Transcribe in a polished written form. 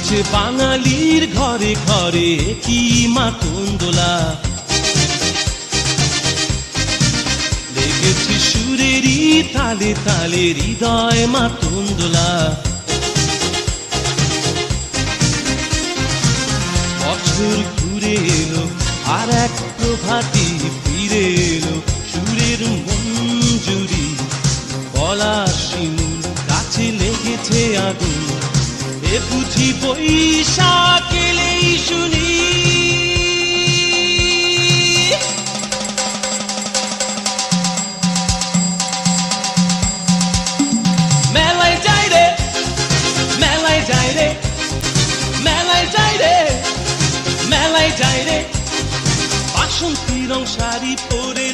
বাজছে বাঙালির ঘরে ঘরে কি মাতন দোলা, লেগেছে সুরেরই তালে তালে হৃদয় মাতন দোলা। বছর ঘুরে এলো আর এক প্রভাতী ফিরে এলো, সুরের মঞ্জুরি পলাশ শিমুল গাছে লেগেছে আগুন, এ বুঝি বৈশাখ এলেই শুনি। মেলায় যাই রে, মেলায় যাই রে, মেলায় যাই রে, মেলায় যাই রে, বাসন্তী রং শাড়ি পরে